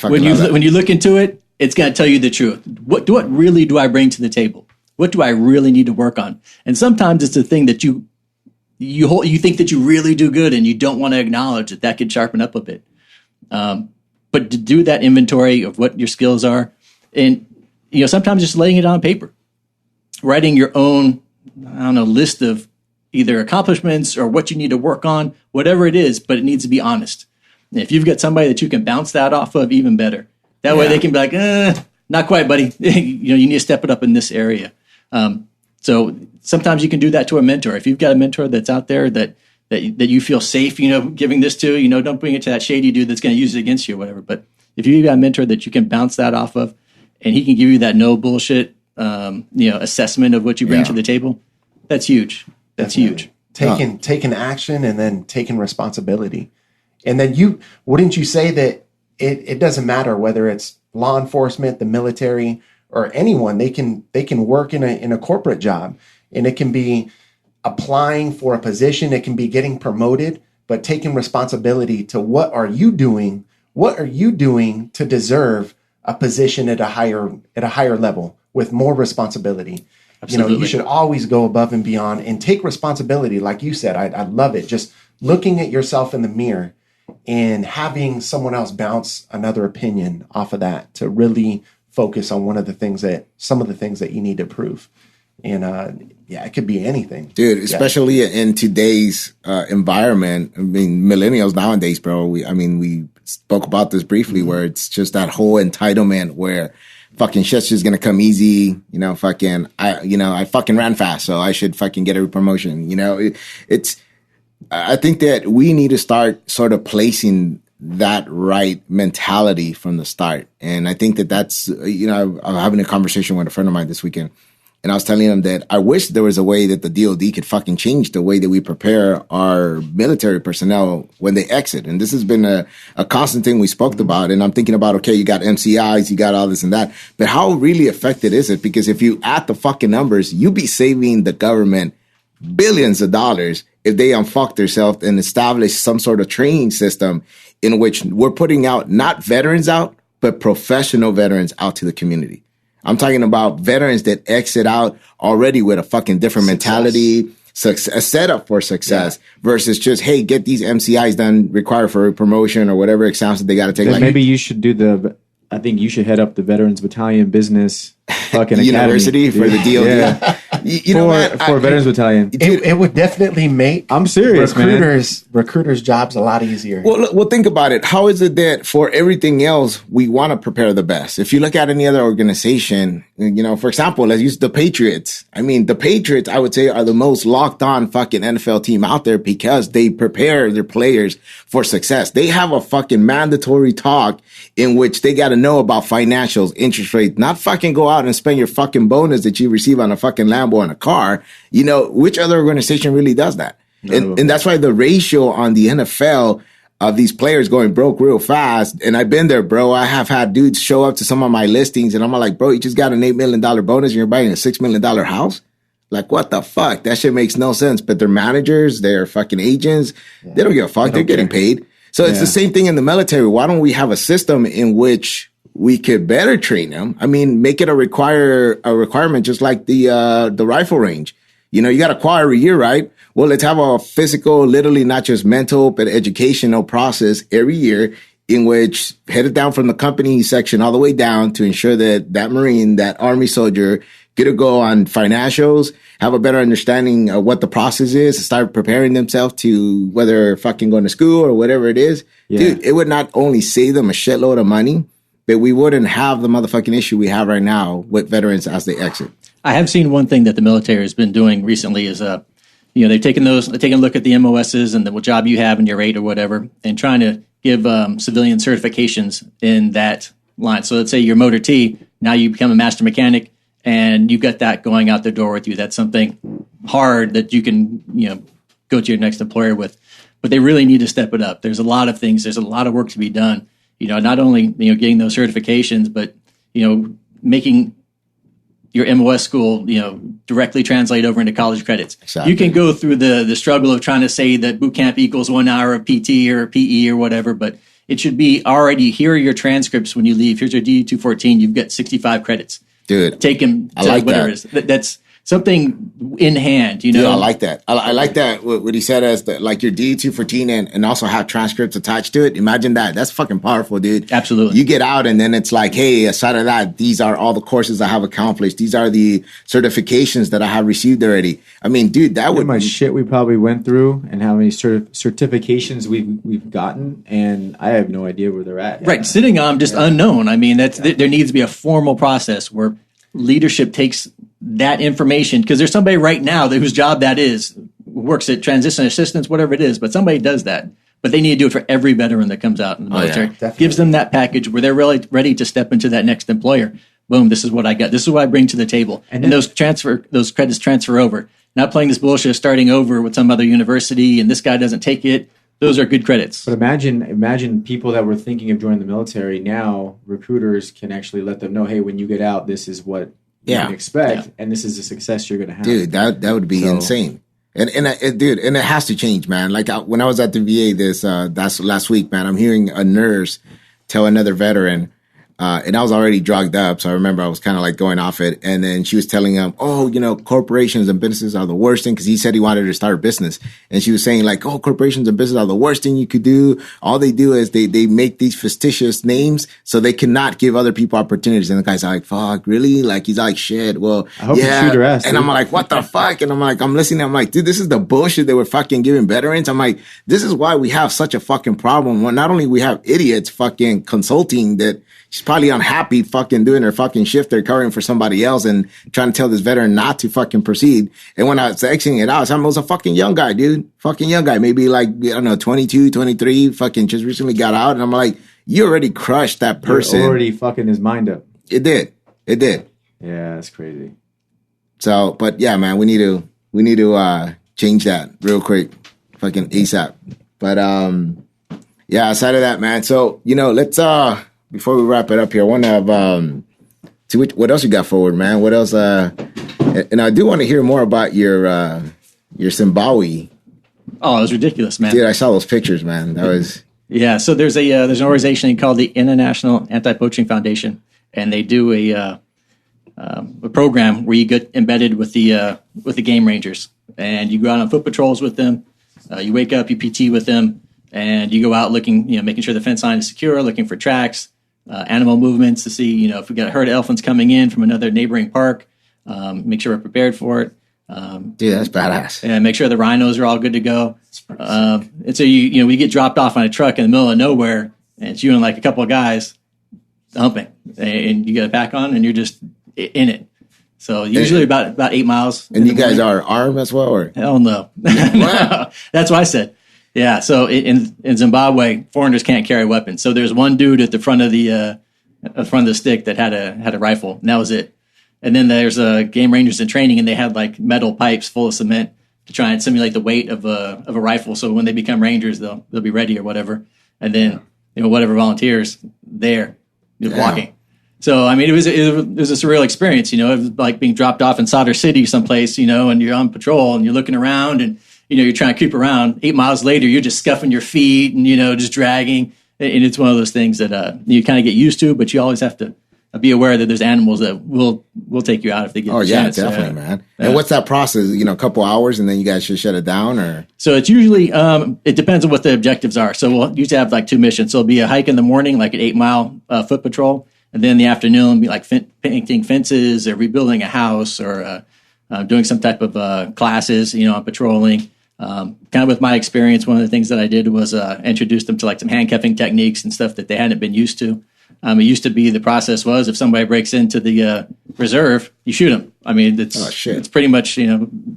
When you look into it, it's going to tell you the truth. What really do I bring to the table? What do I really need to work on? And sometimes it's the thing that you think that you really do good, and you don't want to acknowledge that could sharpen up a bit. But to do that inventory of what your skills are, and sometimes just laying it on paper, writing your own list of either accomplishments or what you need to work on, whatever it is, but it needs to be honest. And if you've got somebody that you can bounce that off of, even better. That way they can be like, not quite, buddy. You need to step it up in this area. So sometimes you can do that to a mentor. If you've got a mentor that's out there that you feel safe, giving this to, don't bring it to that shady dude that's going to use it against you or whatever. But if you've got a mentor that you can bounce that off of, and he can give you that no bullshit, assessment of what you bring to the table, that's huge. That's huge. Taking action and then taking responsibility. And then wouldn't you say that it doesn't matter whether it's law enforcement, the military, or anyone, they can work in a corporate job, and it can be applying for a position, it can be getting promoted, but taking responsibility to what are you doing to deserve a position at a higher level with more responsibility. Absolutely. You should always go above and beyond and take responsibility. Like you said, I love it. Just looking at yourself in the mirror and having someone else bounce another opinion off of that to really focus on some of the things that you need to prove. And it could be anything, dude. Especially in today's environment. I mean, millennials nowadays, bro. We spoke about this briefly, where it's just that whole entitlement where fucking shit's just gonna come easy. I fucking ran fast, so I should fucking get a promotion. I think that we need to start sort of placing that right mentality from the start. And I think that's, I'm having a conversation with a friend of mine this weekend, and I was telling him that I wish there was a way that the DOD could fucking change the way that we prepare our military personnel when they exit. And this has been a constant thing we spoke about. And I'm thinking about, okay, you got MCIs, you got all this and that, but how really effective is it? Because if you add the fucking numbers, you be saving the government billions of dollars if they unfuck themselves and establish some sort of training system in which we're putting out not veterans out, but professional veterans out to the community. I'm talking about veterans that exit out already with a fucking different mentality, a setup for success versus just, hey, get these MCIs done, required for a promotion or whatever exams that they got to take. Then maybe you should I think you should head up the Veterans Battalion business fucking university academy, for the DOD. Yeah. For Veterans Battalion. It would definitely make I'm serious, recruiters' jobs a lot easier. Well, think about it. How is it that for everything else, we want to prepare the best? If you look at any other organization, for example, let's use the Patriots. I mean, the Patriots, I would say, are the most locked on fucking NFL team out there because they prepare their players for success. They have a fucking mandatory talk in which they got to know about financials, interest rates, not fucking go out and spend your fucking bonus that you receive on a fucking Lambo and a car. Which other organization really does that? And that's why the ratio on the NFL of these players going broke real fast. And I've been there, bro. I have had dudes show up to some of my listings and I'm like, bro, you just got an $8 million bonus and you're buying a $6 million house? Like, what the fuck? That shit makes no sense. But their managers, their fucking agents, they don't give a fuck. They're getting paid. So it's the same thing in the military. Why don't we have a system in which we could better train them? I mean, make it a requirement, just like the rifle range. You got to acquire every year, right? Well, let's have a physical, literally not just mental, but educational process every year in which headed down from the company section all the way down to ensure that Marine, that Army soldier get to go on financials, have a better understanding of what the process is, start preparing themselves to whether fucking going to school or whatever it is. Yeah. Dude, it would not only save them a shitload of money, but we wouldn't have the motherfucking issue we have right now with veterans as they exit. I have seen one thing that the military has been doing recently is, they've taken a look at the MOSs and the job you have and your rate or whatever, and trying to give civilian certifications in that line. So let's say you're motor T, now you become a master mechanic, and you got that going out the door with you. That's something hard that you can, go to your next employer with. But they really need to step it up. There's a lot of things. There's a lot of work to be done. Not only, getting those certifications, but, making your MOS school, directly translate over into college credits. Exactly. You can go through the struggle of trying to say that boot camp equals 1 hour of PT or PE or whatever, but it should be already, here are your transcripts when you leave. Here's your DD-214. You've got 65 credits. Dude, take him to whatever it is. That's something in hand, Dude, I like that. I like that. What he said as like your DD-214 and also have transcripts attached to it. Imagine that. That's fucking powerful, dude. Absolutely. You get out and then it's like, hey, aside of that, these are all the courses I have accomplished. These are the certifications that I have received already. I mean, dude, that would my shit we probably went through and how many certifications we've gotten, and I have no idea where they're at. Right, sitting on just unknown. I mean, there needs to be a formal process where leadership takes that information, because there's somebody right now whose job that is, works at transition assistance, whatever it is, but somebody does that. But they need to do it for every veteran that comes out in the military. Gives them that package where they're really ready to step into that next employer. Boom, this is what I got. This is what I bring to the table. And those credits transfer over. Not playing this bullshit, starting over with some other university, and this guy doesn't take it. those are good credits. But imagine people that were thinking of joining the military now, recruiters can actually let them know, hey, when you get out, this is what you can expect, and this is the success you're going to have. Dude, that would be insane. And it has to change, man. Like when I was at the VA that's last week, man, I'm hearing a nurse tell another veteran, and I was already drugged up. So I remember I was kind of like going off it. And then she was telling him, oh, corporations and businesses are the worst thing. Cause he said he wanted to start a business. And she was saying like, oh, corporations and businesses are the worst thing you could do. All they do is they make these fictitious names so they cannot give other people opportunities. And the guy's like, fuck, really? Like, he's like, shit. Well, I hope you shoot her ass. And I'm like, what the fuck? And I'm listening. I'm like, dude, this is the bullshit they were fucking giving veterans. I'm like, this is why we have such a fucking problem. Well, not only we have idiots fucking consulting that she's probably unhappy fucking doing her fucking shift. They're covering for somebody else and trying to tell this veteran not to fucking proceed. And when I was exiting it out, I was a fucking young guy, dude. Fucking young guy. Maybe like, I don't know, 22, 23, fucking just recently got out. And I'm like, you already crushed that person. You're already fucking his mind up. It did. Yeah, that's crazy. So, but yeah, man, we need to change that real quick. Fucking ASAP. But, yeah, outside of that, man. So, let's, before we wrap it up here, I want to have, see what else you got forward, man. What else? And I do want to hear more about your Zimbabwe. Oh, it was ridiculous, man. Dude, I saw those pictures, man. That was. Yeah. So there's an organization called the International Anti-Poaching Foundation, and they do a program where you get embedded with the game rangers, and you go out on foot patrols with them. You wake up, you PT with them, and you go out looking, making sure the fence line is secure, looking for tracks. Animal movements to see, if we got herd elephants coming in from another neighboring park, make sure we're prepared for it. Dude, that's badass. And make sure the rhinos are all good to go. And so we get dropped off on a truck in the middle of nowhere, and it's you and like a couple of guys humping, and you get a pack on, and you're just in it. So usually about 8 miles. And you guys are armed as well, or? Hell no. No. That's what I said. Yeah, so in Zimbabwe, foreigners can't carry weapons. So there's one dude at the front of the stick that had a rifle, and that was it. And then there's game rangers in training, and they had like metal pipes full of cement to try and simulate the weight of a rifle. So when they become rangers, they'll be ready or whatever. And then whatever volunteers there, walking. So I mean, it was a surreal experience. It was like being dropped off in Solder City someplace, and you're on patrol and you're looking around and. You're trying to creep around. 8 miles later, you're just scuffing your feet and, just dragging. And it's one of those things that you kind of get used to, but you always have to be aware that there's animals that will take you out if they get a chance. Oh, yeah, definitely, man. And what's that process? A couple hours and then you guys should shut it down? Or So it's usually, it depends on what the objectives are. So we'll usually have like 2 missions. So it'll be a hike in the morning, like an 8-mile foot patrol. And then in the afternoon, it'll be like painting fences or rebuilding a house or doing some type of classes, on patrolling. Kind of with my experience, one of the things that I did was introduce them to like some handcuffing techniques and stuff that they hadn't been used to. It used to be the process was if somebody breaks into the reserve, you shoot them. I mean, it's pretty much,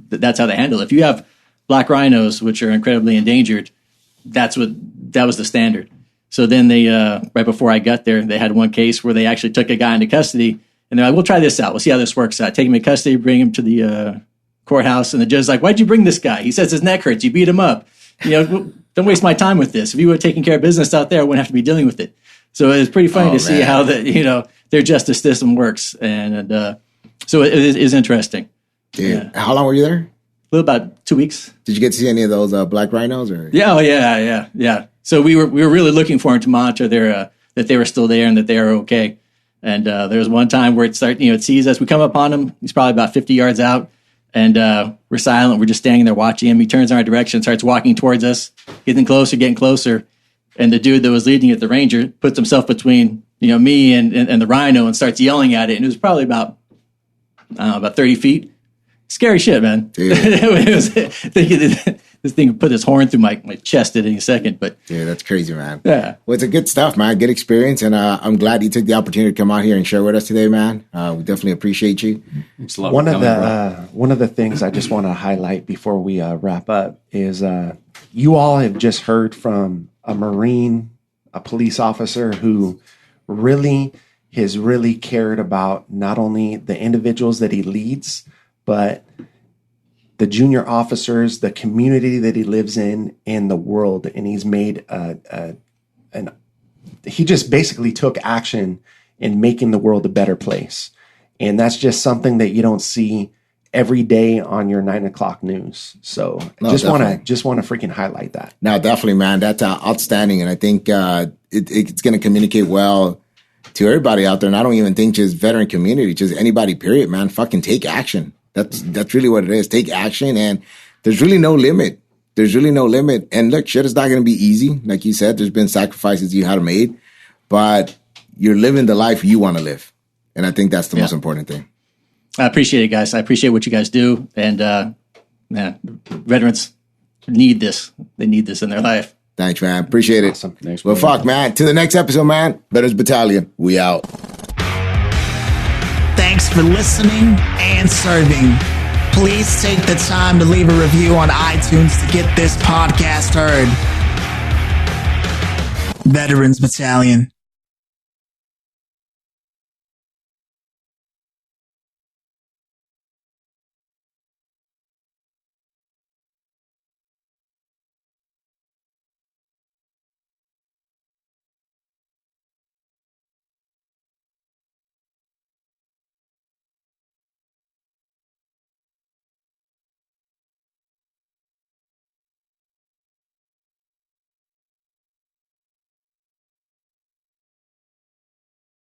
that's how they handle it. If you have black rhinos, which are incredibly endangered, that was the standard. So then they, right before I got there, they had one case where they actually took a guy into custody and they're like, we'll try this out. We'll see how this works out. Take him into custody, bring him to the courthouse, and the judge's like, why'd you bring this guy? He says his neck hurts. You beat him up. Don't waste my time with this. If you would have taken care of business out there, I wouldn't have to be dealing with it. So it's pretty funny to see how their justice system works. And so it is interesting. Dude, how long were you there? About 2 weeks. Did you get to see any of those black rhinos? Or? Yeah, yeah. So we were really looking for them to monitor that they were still there and that they are okay. And there was one time where it sees us. We come up on him. He's probably about 50 yards out. And we're silent. We're just standing there watching him. He turns in our direction, starts walking towards us, getting closer. And the dude that was leading it, the ranger, puts himself between me and the rhino and starts yelling at it. And it was probably about 30 feet. Scary shit, man. It was thinking this thing would put his horn through my chest at any second. But yeah, that's crazy, man. Yeah. Well, it's a good stuff, man. Good experience. And I'm glad you took the opportunity to come out here and share with us today, man. We definitely appreciate you. One of the things I just want to highlight before we wrap up is you all have just heard from a Marine, a police officer who has really cared about not only the individuals that he leads, but the junior officers, the community that he lives in the world. And he's made he just basically took action in making the world a better place. And that's just something that you don't see every day on your 9 o'clock news. So just want to freaking highlight that. No, definitely, man. That's outstanding. And I think it's going to communicate well to everybody out there. And I don't even think just veteran community, just anybody, period, man. Fucking take action. That's really what it is. Take action. And there's really no limit. There's really no limit. And look, shit is not going to be easy. Like you said, there's been sacrifices you had to make, but you're living the life you want to live. And I think that's the most important thing. I appreciate it, guys. I appreciate what you guys do. And veterans need this. They need this in their life. Thanks, man. Appreciate it. Awesome. Thanks, Well, brother. fuck, man. To the next episode, man. Veterans Battalion. We out. Thanks for listening and serving. Please take the time to leave a review on iTunes to get this podcast heard. Veterans Battalion.